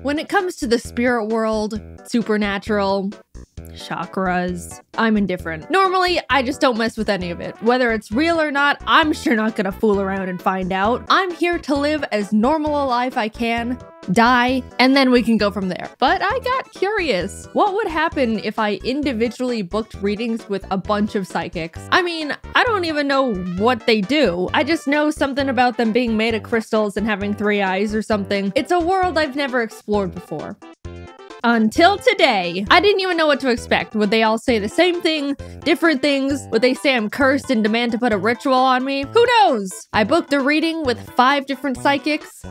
When it comes to the spirit world, supernatural, chakras, I'm indifferent. Normally, I just don't mess with any of it. Whether it's real or not, I'm sure not gonna fool around and find out. I'm here to live as normal a life I can, die, and then we can go from there. But I got curious. What would happen if I individually booked readings with a bunch of psychics? I mean, I don't even know what they do. I just know something about them being made of crystals and having 3 eyes or something. It's a world I've never explored before. Until today, I didn't even know what to expect. Would they all say the same thing? Different things? Would they say I'm cursed and demand to put a ritual on me? Who knows? I booked a reading with 5 different psychics.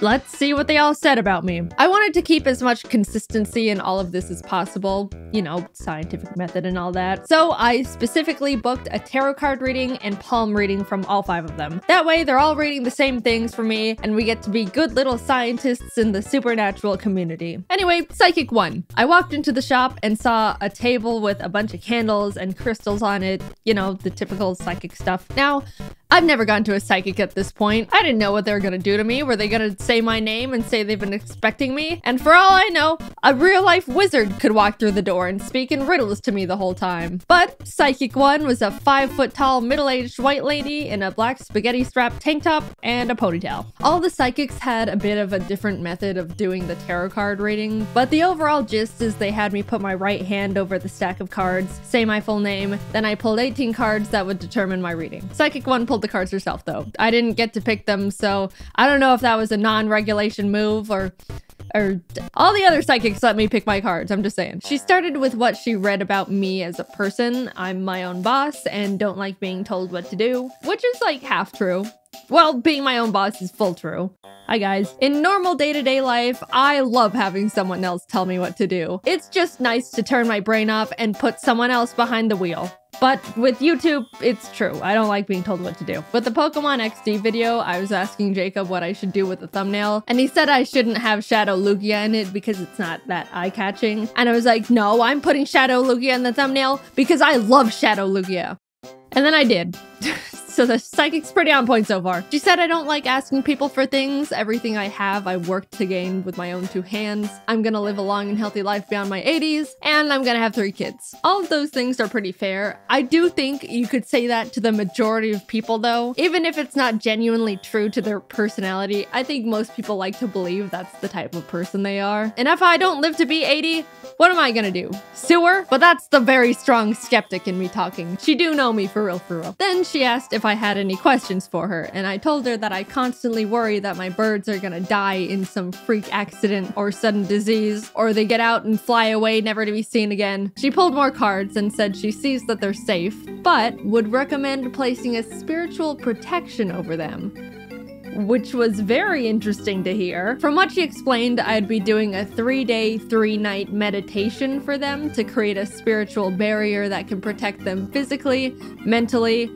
Let's see what they all said about me. I wanted to keep as much consistency in all of this as possible. You know, scientific method and all that. So I specifically booked a tarot card reading and palm reading from all 5 of them. That way, they're all reading the same things for me, and we get to be good little scientists in the supernatural community. Anyway, Psychic 1. I walked into the shop and saw a table with a bunch of candles and crystals on it. You know, the typical psychic stuff. Now, I've never gone to a psychic at this point. I didn't know what they were gonna do to me. Were they gonna say my name and say they've been expecting me? And for all I know, a real-life wizard could walk through the door and speak in riddles to me the whole time. But Psychic 1 was a 5-foot-tall, middle-aged white lady in a black spaghetti-strapped tank top and a ponytail. All the psychics had a bit of a different method of doing the tarot card reading, but the overall gist is they had me put my right hand over the stack of cards, say my full name, then I pulled 18 cards that would determine my reading. Psychic 1 pulled the cards herself though. I didn't get to pick them, so I don't know if that was a non-regulation move or all the other psychics let me pick my cards, I'm just saying. She started with what she read about me as a person. I'm my own boss and don't like being told what to do, which is like half true. Well, being my own boss is full true. Hi guys. In normal day-to-day life, I love having someone else tell me what to do. It's just nice to turn my brain off and put someone else behind the wheel. But with YouTube, it's true. I don't like being told what to do. With the Pokemon XD video, I was asking Jacob what I should do with the thumbnail, and he said I shouldn't have Shadow Lugia in it because it's not that eye-catching. And I was like, no, I'm putting Shadow Lugia in the thumbnail because I love Shadow Lugia. And then I did. So the psychic's pretty on point so far. She said I don't like asking people for things. Everything I have, I worked to gain with my own 2 hands. I'm gonna live a long and healthy life beyond my 80s, and I'm gonna have 3 kids. All of those things are pretty fair. I do think you could say that to the majority of people though. Even if it's not genuinely true to their personality, I think most people like to believe that's the type of person they are. And if I don't live to be 80, what am I gonna do? Sue her? But that's the very strong skeptic in me talking. She do know me for real for real. Then she asked if I had any questions for her, and I told her that I constantly worry that my birds are gonna die in some freak accident or sudden disease, or they get out and fly away never to be seen again. She pulled more cards and said she sees that they're safe, but would recommend placing a spiritual protection over them, which was very interesting to hear. From what she explained, I'd be doing a 3-day, 3-night meditation for them to create a spiritual barrier that can protect them physically, mentally,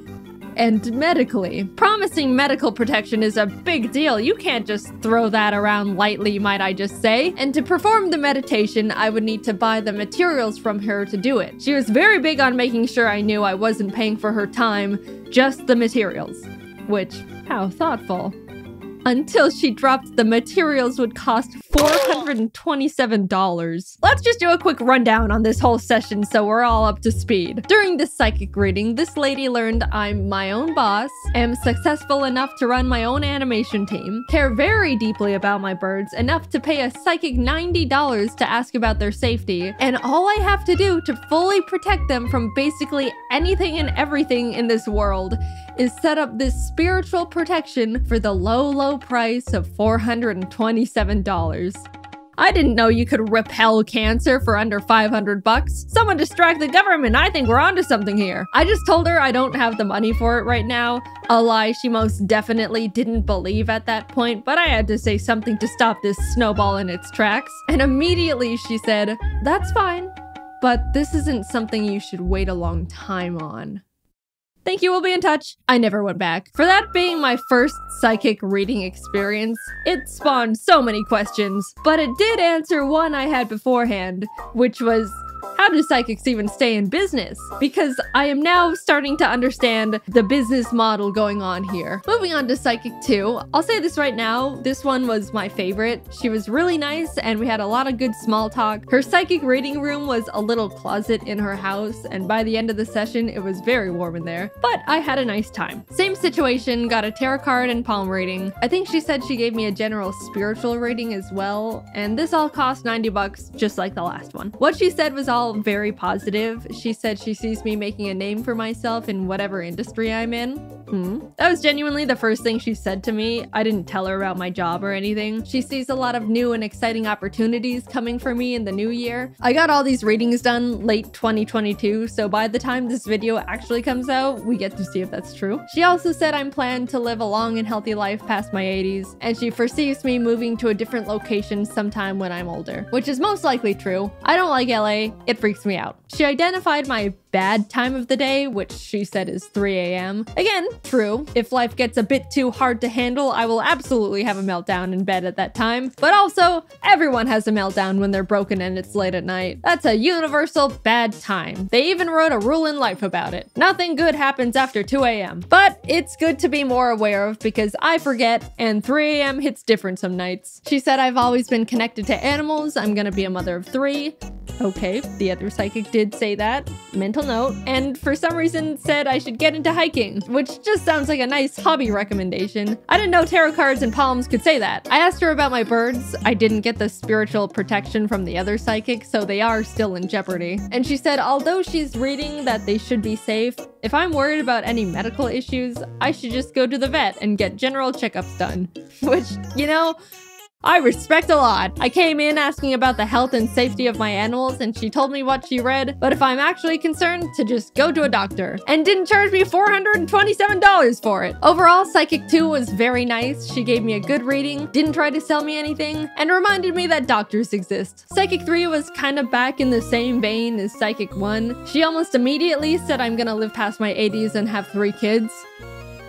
and medically. Promising medical protection is a big deal. You can't just throw that around lightly, might I just say. And to perform the meditation, I would need to buy the materials from her to do it. She was very big on making sure I knew I wasn't paying for her time, just the materials. Which, how thoughtful. Until she dropped the materials would cost $427. Let's just do a quick rundown on this whole session so we're all up to speed. During this psychic reading, this lady learned I'm my own boss, am successful enough to run my own animation team, care very deeply about my birds, enough to pay a psychic $90 to ask about their safety, and all I have to do to fully protect them from basically anything and everything in this world is set up this spiritual protection for the low price of $427. I didn't know you could repel cancer for under 500 bucks. Someone distract the government. I think we're onto something here. I just told her I don't have the money for it right now. A lie she most definitely didn't believe at that point, but I had to say something to stop this snowball in its tracks. And immediately she said, "That's fine, but this isn't something you should wait a long time on." Thank you, we'll be in touch. I never went back. For that being my first psychic reading experience, it spawned so many questions, but it did answer one I had beforehand, which was, how how do psychics even stay in business? Because I am now starting to understand the business model going on here. Moving on to Psychic 2, I'll say this right now, this one was my favorite. She was really nice and we had a lot of good small talk. Her psychic reading room was a little closet in her house, and by the end of the session, it was very warm in there, but I had a nice time. Same situation, got a tarot card and palm reading. I think she said she gave me a general spiritual reading as well, and this all cost 90 bucks, just like the last one. What she said was all very positive. She said she sees me making a name for myself in whatever industry I'm in. That was genuinely the first thing she said to me. I didn't tell her about my job or anything. She sees a lot of new and exciting opportunities coming for me in the new year. I got all these readings done late 2022, so by the time this video actually comes out, we get to see if that's true. She also said I'm planned to live a long and healthy life past my 80s, and she foresees me moving to a different location sometime when I'm older, which is most likely true. I don't like LA, it freaks me out. She identified my bad time of the day, which she said is 3 a.m. Again, true. If life gets a bit too hard to handle, I will absolutely have a meltdown in bed at that time. But also, everyone has a meltdown when they're broken and it's late at night. That's a universal bad time. They even wrote a rule in life about it. Nothing good happens after 2 a.m. But it's good to be more aware of because I forget and 3 a.m. hits different some nights. She said I've always been connected to animals. I'm gonna be a mother of 3. Okay, the other psychic did say that. Mental note. And for some reason said I should get into hiking, which just sounds like a nice hobby recommendation. I didn't know tarot cards and palms could say that. I asked her about my birds. I didn't get the spiritual protection from the other psychic, so they are still in jeopardy. And she said although she's reading that they should be safe, if I'm worried about any medical issues, I should just go to the vet and get general checkups done. Which, you know, I respect a lot. I came in asking about the health and safety of my animals and she told me what she read, but if I'm actually concerned, to just go to a doctor. And didn't charge me $427 for it. Overall, Psychic 2 was very nice. She gave me a good reading, didn't try to sell me anything, and reminded me that doctors exist. Psychic 3 was kind of back in the same vein as Psychic 1. She almost immediately said I'm gonna live past my 80s and have 3 kids.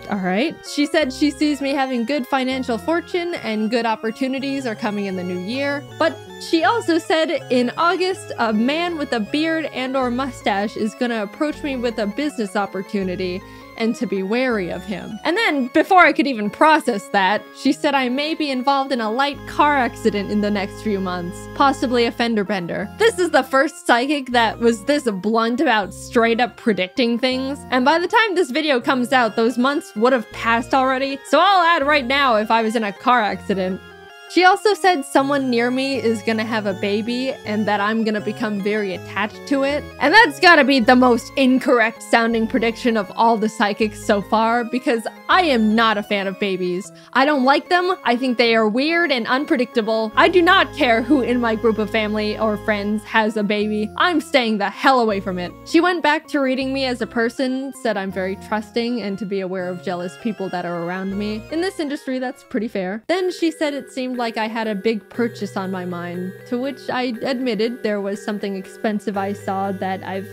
Alright. She said she sees me having good financial fortune and good opportunities are coming in the new year. But she also said in August, a man with a beard and/or mustache is gonna approach me with a business opportunity and to be wary of him. And then, before I could even process that, she said I may be involved in a light car accident in the next few months, possibly a fender bender. This is the first psychic that was this blunt about straight up predicting things, and by the time this video comes out, those months would have passed already, so I'll add right now if I was in a car accident. She also said someone near me is gonna have a baby and that I'm gonna become very attached to it. And that's gotta be the most incorrect sounding prediction of all the psychics so far because I am not a fan of babies. I don't like them. I think they are weird and unpredictable. I do not care who in my group of family or friends has a baby. I'm staying the hell away from it. She went back to reading me as a person, said I'm very trusting and to be aware of jealous people that are around me. In this industry, that's pretty fair. Then she said it seemed like I had a big purchase on my mind, to which I admitted there was something expensive I saw that I've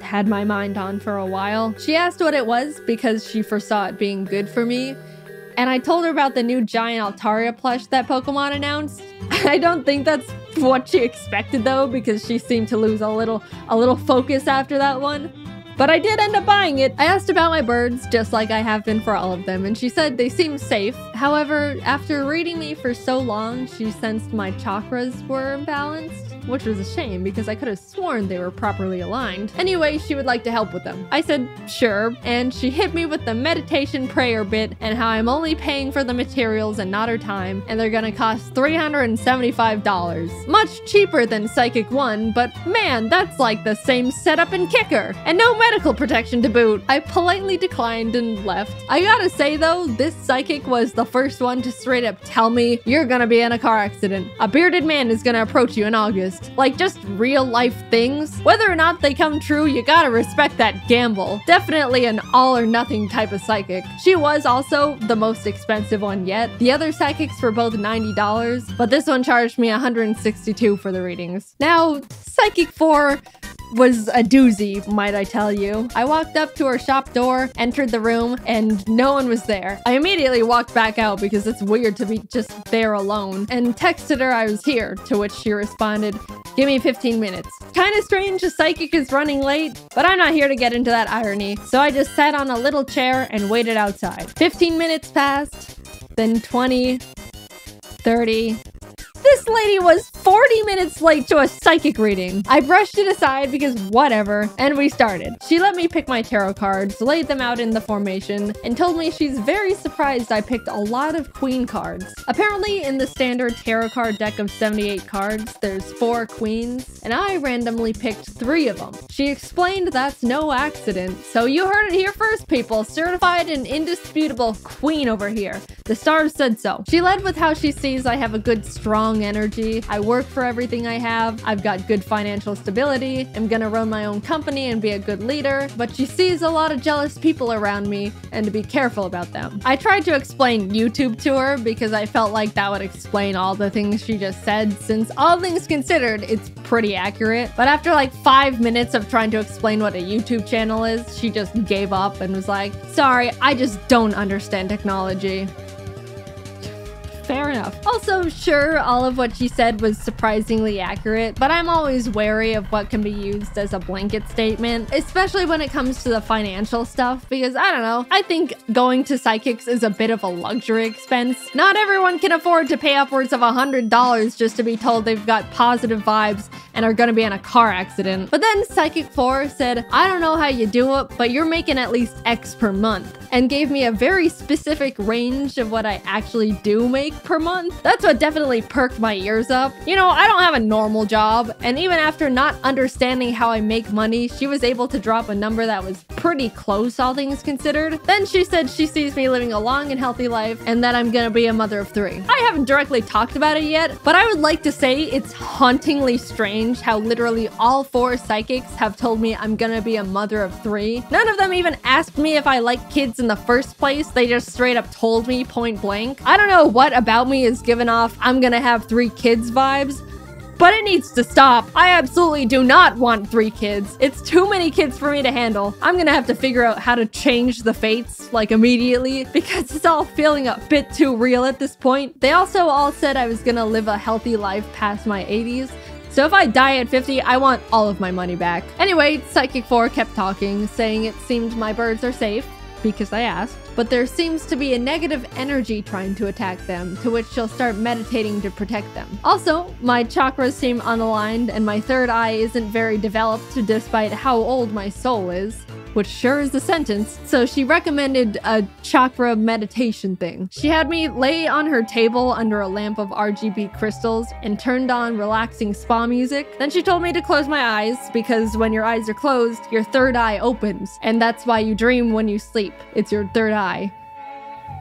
had my mind on for a while. She asked what it was because she foresaw it being good for me, and I told her about the new giant Altaria plush that Pokemon announced. I don't think that's what she expected though, because she seemed to lose a little focus after that one. But I did end up buying it. I asked about my birds, just like I have been for all of them, and she said they seem safe. However, after reading me for so long, she sensed my chakras were imbalanced, which was a shame because I could have sworn they were properly aligned. Anyway, she would like to help with them. I said, sure, and she hit me with the meditation prayer bit and how I'm only paying for the materials and not her time, and they're gonna cost $375. Much cheaper than Psychic 1, but man, that's like the same setup and kicker, and no medical protection to boot. I politely declined and left. I gotta say though, this psychic was the first one to straight up tell me, you're gonna be in a car accident. A bearded man is gonna approach you in August. Like just real life things. Whether or not they come true, you gotta respect that gamble. Definitely an all or nothing type of psychic. She was also the most expensive one yet. The other psychics were both $90, but this one charged me $162 for the readings. Now, Psychic 4 was a doozy, might I tell you. I walked up to her shop door, entered the room, and no one was there. I immediately walked back out because it's weird to be just there alone, and texted her I was here, to which she responded, give me 15 minutes. kinda strange a psychic is running late, but I'm not here to get into that irony. So I just sat on a little chair and waited outside. 15 minutes passed, then 20, 30. This lady was 40 minutes late to a psychic reading. I brushed it aside because whatever, and we started. She let me pick my tarot cards, laid them out in the formation, and told me she's very surprised I picked a lot of queen cards. Apparently, in the standard tarot card deck of 78 cards, there's 4 queens, and I randomly picked 3 of them. She explained that's no accident. So you heard it here first, people. Certified and indisputable queen over here. The stars said so. She led with how she sees I have a good, strong energy. I work for everything I have. I've got good financial stability. I'm gonna run my own company and be a good leader. But she sees a lot of jealous people around me and to be careful about them. I tried to explain YouTube to her because I felt like that would explain all the things she just said, since all things considered, it's pretty accurate. But after like 5 minutes of trying to explain what a YouTube channel is, she just gave up and was like, sorry, I just don't understand technology. Fair enough. Also, sure, all of what she said was surprisingly accurate, but I'm always wary of what can be used as a blanket statement, especially when it comes to the financial stuff, because I don't know, I think going to psychics is a bit of a luxury expense. Not everyone can afford to pay upwards of $100 just to be told they've got positive vibes and are gonna be in a car accident. But then Psychic 4 said, I don't know how you do it, but you're making at least X per month, and gave me a very specific range of what I actually do make per month. That's what definitely perked my ears up. You know, I don't have a normal job, and even after not understanding how I make money, she was able to drop a number that was pretty close, all things considered. Then she said she sees me living a long and healthy life, and that I'm gonna be a mother of 3. I haven't directly talked about it yet, but I would like to say it's hauntingly strange how literally all 4 psychics have told me I'm gonna be a mother of 3. None of them even asked me if I like kids in the first place. They just straight up told me point blank. I don't know what about me is giving off I'm gonna have 3 kids vibes, but it needs to stop. I absolutely do not want 3 kids. It's too many kids for me to handle. I'm gonna have to figure out how to change the fates, like immediately, because it's all feeling a bit too real at this point. They also all said I was gonna live a healthy life past my 80s. So if I die at 50, I want all of my money back. Anyway, Psychic 4 kept talking, saying it seemed my birds are safe, because I asked, but there seems to be a negative energy trying to attack them, to which she'll start meditating to protect them. Also, my chakras seem unaligned and my 3rd eye isn't very developed despite how old my soul is, which sure is a sentence. So she recommended a chakra meditation thing. She had me lay on her table under a lamp of RGB crystals and turned on relaxing spa music. Then she told me to close my eyes because when your eyes are closed, your 3rd eye opens, and that's why you dream when you sleep. It's your 3rd eye.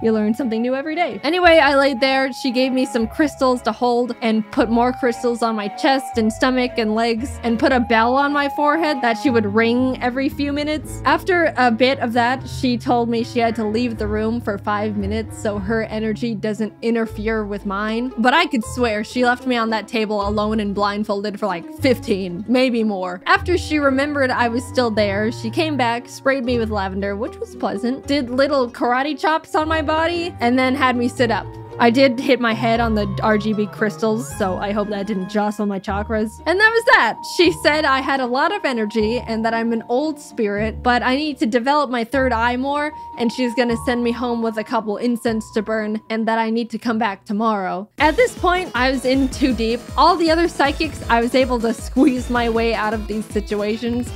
You learn something new every day. Anyway, I laid there. She gave me some crystals to hold and put more crystals on my chest and stomach and legs and put a bell on my forehead that she would ring every few minutes. After a bit of that, she told me she had to leave the room for 5 minutes so her energy doesn't interfere with mine. But I could swear she left me on that table alone and blindfolded for like 15, maybe more. After she remembered I was still there, she came back, sprayed me with lavender, which was pleasant, did little karate chops on my body, and then had me sit up. I did hit my head on the RGB crystals, so I hope that didn't jostle my chakras. And that was that. She said I had a lot of energy and that I'm an old spirit, but I need to develop my 3rd eye more, and she's gonna send me home with a couple incense to burn, and that I need to come back tomorrow. At this point, I was in too deep. All the other psychics, I was able to squeeze my way out of these situations,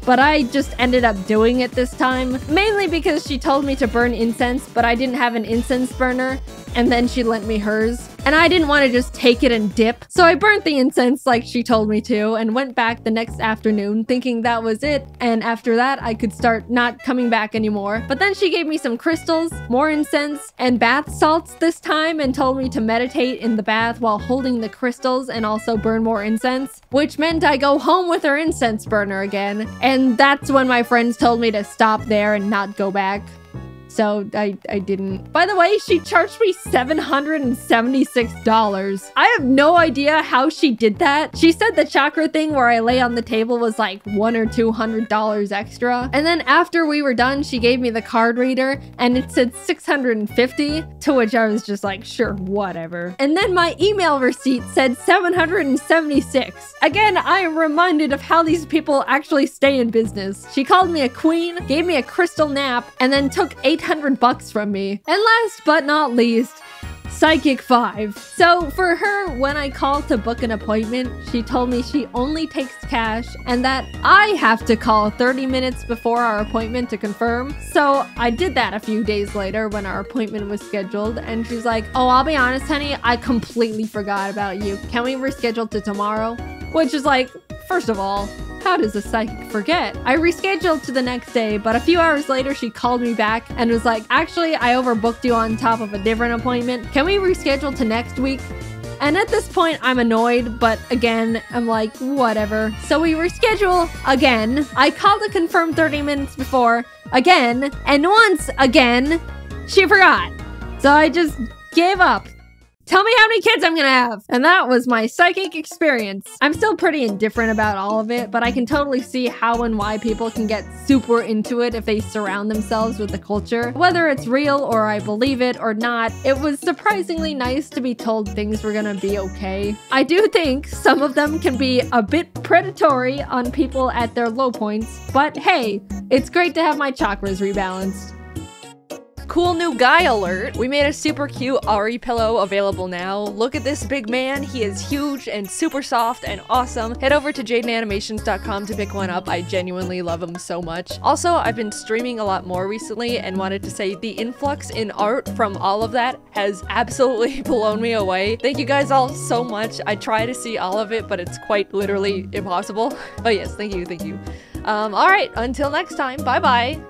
but I just ended up doing it this time, mainly because she told me to burn incense, but I didn't have an incense burner, and then she lent me hers, and I didn't want to just take it and dip, so I burnt the incense like she told me to, and went back the next afternoon thinking that was it, and after that I could start not coming back anymore. But then she gave me some crystals, more incense, and bath salts this time, and told me to meditate in the bath while holding the crystals and also burn more incense, which meant I go home with her incense burner again, and that's when my friends told me to stop there and not go back. So I didn't. By the way, she charged me $776. I have no idea how she did that. She said the chakra thing where I lay on the table was like $100 or $200 extra. And then after we were done, she gave me the card reader and it said $650, to which I was just like, sure, whatever. And then my email receipt said $776. Again, I am reminded of how these people actually stay in business. She called me a queen, gave me a crystal nap, and then took $800 from me. And last but not least, Psychic 5. So for her, when I called to book an appointment, she told me she only takes cash and that I have to call 30 minutes before our appointment to confirm. So I did that a few days later when our appointment was scheduled, and she's like, oh, I'll be honest, honey, I completely forgot about you. Can we reschedule to tomorrow? Which is like, first of all, how does a psychic forget? I rescheduled to the next day, but a few hours later, she called me back and was like, actually, I overbooked you on top of a different appointment. Can we reschedule to next week? And at this point, I'm annoyed, but again, I'm like, whatever. So we reschedule again. I called to confirm 30 minutes before again, and once again, she forgot. So I just gave up. Tell me how many kids I'm gonna have. And that was my psychic experience. I'm still pretty indifferent about all of it, but I can totally see how and why people can get super into it if they surround themselves with the culture. Whether it's real or I believe it or not, it was surprisingly nice to be told things were gonna be okay. I do think some of them can be a bit predatory on people at their low points, but hey, it's great to have my chakras rebalanced. Cool new guy alert! We made a super cute Ari pillow available now. Look at this big man, he is huge and super soft and awesome. Head over to JaidenAnimations.com to pick one up, I genuinely love him so much. Also, I've been streaming a lot more recently and wanted to say the influx in art from all of that has absolutely blown me away. Thank you guys all so much. I try to see all of it, but it's quite literally impossible. But yes, thank you, thank you. Alright, until next time, bye bye!